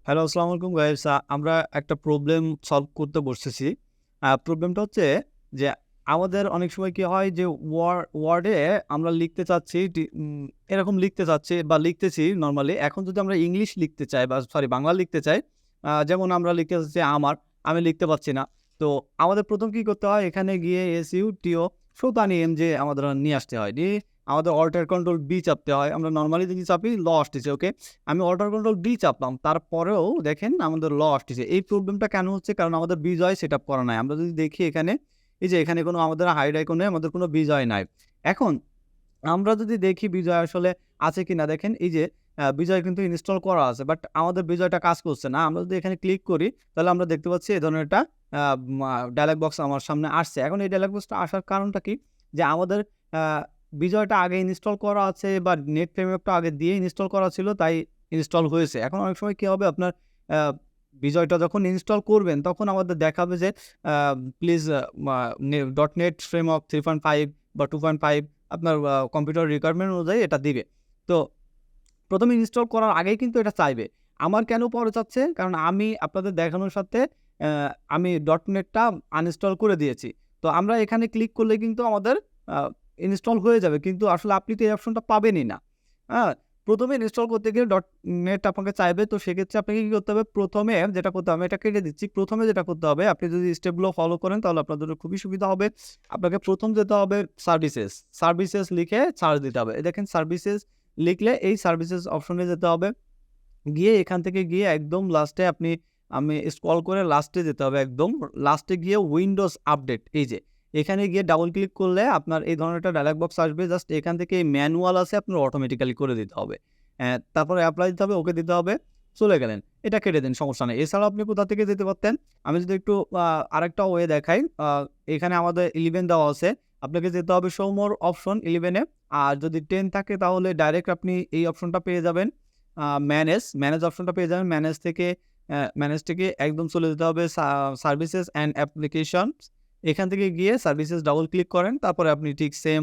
Hello, আসসালামু আলাইকুম guys. আমরা একটা প্রবলেম সলভ করতে বসতেছি। প্রবলেমটা হচ্ছে যে আমাদের অনেক সময় কি হয় যে ওয়ার্ডে আমরা লিখতে চাচ্ছি এরকম লিখতে চাচ্ছি বা লিখতেছি নরমালি। এখন যদি আমরা ইংলিশ লিখতে চাই বা সরি বাংলা লিখতে চাই, যেমন আমরা লিখতে চাচ্ছি আমি লিখতে পারছি না। তো আমাদের ১ম কি করতে হয়? এখানে গিয়ে এসইউটিও শোতানি যে আমাদের নিয়ে আসতে হয়। নিয়ে আমাদের অল্টার কন্ট্রোল বি চাপতে হয়। আমরা নরমালি যদি চাপি ল আসতেছে, ওকে? আমি অল্টার কন্ট্রোল ডি চাপলাম। তারপরেও দেখেন আমাদের ল আসতেছে। এই প্রবলেমটা কেন হচ্ছে? কারণ আমাদের বিজয় সেটআপ করা নাই। আমরা যদি দেখি এখানে, এই যে এখানে কোনো আমাদের হাইড আইকনে আমাদের কোনো বিজয় নাই। এখন আমরা যদি দেখি বিজয় আসলে আছে কিনা, দেখেন এই যে বিজয় কিন্তু ইনস্টল করা আছে। বাট আমাদের বিজয়টা কাজ করছে না। আমরা যদি এখানে ক্লিক করি তাহলে আমরা দেখতে পাচ্ছি এই ধরনের একটা আ মা ডায়ালগ বক্স আমার সামনে আসছে। এখন এই ডায়ালগ বক্সটা আসার কারণটা কি? যে আমাদের আ বিজয়টা আগে ইনস্টল করা আছে বা নেট ফ্রেমওয়ার্কটা আগে দিয়ে ইনস্টল করা ছিল, তাই ইনস্টল হয়েছে। এখন অনেক সময় কি হবে, আপনার আ বিজয়টা যখন ইনস্টল করবেন তখন আমাদের দেখাবে যে প্লিজ মা নে .NET ফ্রেমওয়ার্ক 3.5 বা 2.5 আপনার কম্পিউটার রিকোয়ারমেন্ট অনুযায়ী এটা দিবে। তো ১ম এ ইনস্টল করার আগেই কিন্তু এটা চাইবে। আমার কেন পরে চাচ্ছে? কারণ আমি আপনাদের দেখানোর সাথে অ্যা আমি .NET টা আনইনস্টল করে দিয়েছি। তো আমরা এখানে ক্লিক করলে কিন্তু আমাদের আ ইনস্টল হয়ে যাবে। কিন্তু আসলে আপনি তো এই অপশনটা পাবেনই না। হ্যাঁ? ১ম এ ইনস্টল করতে গেলে .NET আপনাকে চাইবে। তো সেক্ষেত্রে আপনাকে কি করতে হবে? ১ম এ যেটা করতে হবে, আমি এটা কেটে দিচ্ছি। ১ম এ যেটা করতে হবে, আপনি যদি স্টেপগুলো ফলো করেন তাহলে আপনার জন্য খুবই সুবিধা হবে। আপনাকে ১ম যেতে হবে সার্ভিসেস। সার্ভিসেস লিখে সার্চ দিতে হবে। এই দেখেন সার্ভিসেস লিখলে এই সার্ভিসেস অপশনে যেতে হবে। গিয়ে এখান থেকে গিয়ে একদম লাস্টে আমি স্ক্রল করে লাস্টে যেতে হবে একদম। লাস্টে গিয়ে উইন্ডোজ আপডেট, এই যে এখানে গিয়ে ডাবল ক্লিক করলে আপনার এই ধরনের একটা ডায়ালগ বক্স আসবে। জাস্ট এখান থেকে ম্যানুয়াল আছে আপনার অটোমেটিক্যালি করে দিতে হবে। তারপরে এপ্লাই দিতে হবে, ওকে দিতে হবে। চলে গেলেন। এটা কেটে দেন, সমস্যা নেই। এছাড়াও আপনি কোথা থেকে যেতে পারতেন? আমি যদি একটু আরেকটা ওয়ে দেখাই, এখানে আমাদের 11 দেওয়া আছে। আপনাকে যেতে হবে শো মোর অপশন 11 এ। আর যদি 10 থাকে তাহলে ডাইরেক্ট আপনি এই অপশনটা পেয়ে যাবেন। ম্যানেজ অপশনটা পেয়ে যাবেন। ম্যানেজ থেকে একদম চলে যেতে হবে সার্ভিসেস অ্যান্ড অ্যাপ্লিকেশনস। এখান থেকে গিয়ে সার্ভিসেস ডাবল ক্লিক করেন। তারপরে আপনি ঠিক সেম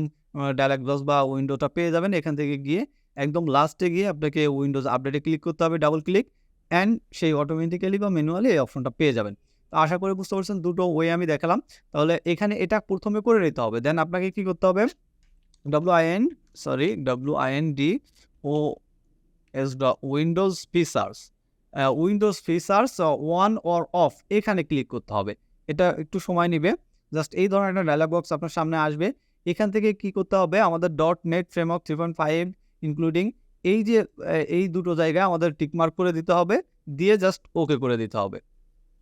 ডায়ালগ বক্স বা উইন্ডোটা পেয়ে যাবেন। এখান থেকে গিয়ে একদম লাস্টে গিয়ে আপনাকে উইন্ডোজ আপডেটে ক্লিক করতে হবে, ডাবল ক্লিক অ্যান্ড সেই অটোমেটিক্যালি বা ম্যানুয়ালি এই অপশনটা পেয়ে যাবেন। তো আশা করি বুঝতে পারছেন, দুটো ওয়ে আমি দেখালাম। তাহলে এখানে এটা ১ম এ করে নিতে হবে। দেন আপনাকে কি করতে হবে? WIND is the Windows features. Windows features on or off এখানে ক্লিক করতে হবে। এটা একটু সময় নিবে। জাস্ট এই ধরনের একটা ডায়ালগ বক্স আপনার সামনে আসবে। এখান থেকে কি করতে হবে? আমাদের .NET Framework 3.5 ইনক্লুডিং এই যে এই দুটো জায়গায় আমাদের টিক মার্ক করে দিতে হবে। দিয়ে জাস্ট ওকে করে দিতে হবে।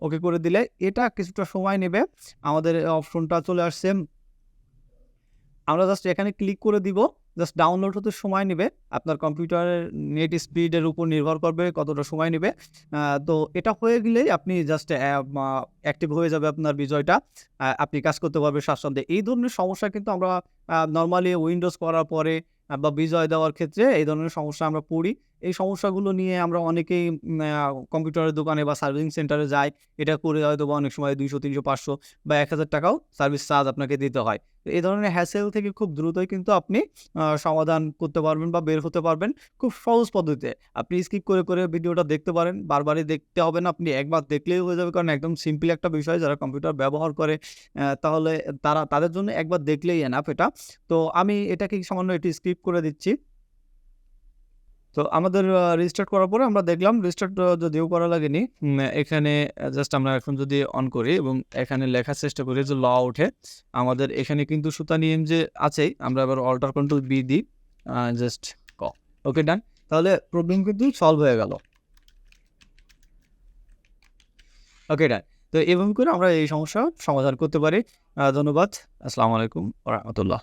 ওকে করে দিলে এটা কিছুটা সময় নেবে। আমাদের অপশনটা চলে আসছে। আমরা জাস্ট এখানে ক্লিক করে দিব। জাস্ট ডাউনলোড হতে সময় নিবে। আপনার কম্পিউটারের নেট স্পিডের উপর নির্ভর করবে কতটা সময় নিবে। তো এটা হয়ে গেলেই আপনি জাস্ট অ্যাক্টিভ হয়ে যাবে আপনার বিজয়টা। আপনি কাজ করতে পারবেন স্বাচ্ছন্দ্যে। এই ধরনের সমস্যা কিন্তু আমরা নরমালি উইন্ডোজ করার পরে বা বিজয় দেওয়ার ক্ষেত্রে এই ধরনের সমস্যা আমরা পড়ি। এই সমস্যাগুলো নিয়ে আমরা অনেকেই কম্পিউটারের দোকানে বা সার্ভিসিং সেন্টারে যাই। এটা করে হয়তোবা অনেক সময় ২০০, ৩০০, ৫০০ বা ৳১,০০০ টাকাও সার্ভিস চার্জ আপনাকে দিতে হয়। তো এই ধরনের হ্যাসেল থেকে খুব দ্রুতই কিন্তু আপনি সমাধান করতে পারবেন বা বের হতে পারবেন খুব সহজ পদ্ধতিতে। আপনি স্কিপ করে ভিডিওটা দেখতে পারেন। বারবারই দেখতে হবে না। আপনি একবার দেখলেই হয়ে যাবে। কারণ একদম সিম্পল একটা বিষয়, যারা কম্পিউটার ব্যবহার করে তাহলে তাদের জন্য একবার দেখলেই এনাফ এটা। তো আমি এটাকে সামান্য একটু স্কিপ করে দিচ্ছি। তো আমাদের রেজিস্টার্ট করার পরে আমরা দেখলাম রেজিস্টার্ট যদিও করা লাগেনি। এখানে জাস্ট আমরা এখন যদি অন করি এবং এখানে লেখার চেষ্টা করি যে ওঠে। আমাদের এখানে কিন্তু সুতানি যে আছেই। আমরা এবার অল্টার কন্ট্রোল বি দিই। জাস্ট ক ওকে ডান। তাহলে প্রবলেম কিন্তু সলভ হয়ে গেল। ওকে ডান। তো এভাবে করে আমরা এই সমস্যার সমাধান করতে পারি। ধন্যবাদ। আসসালামু আলাইকুম ওয়া রাহমাতুল্লাহ।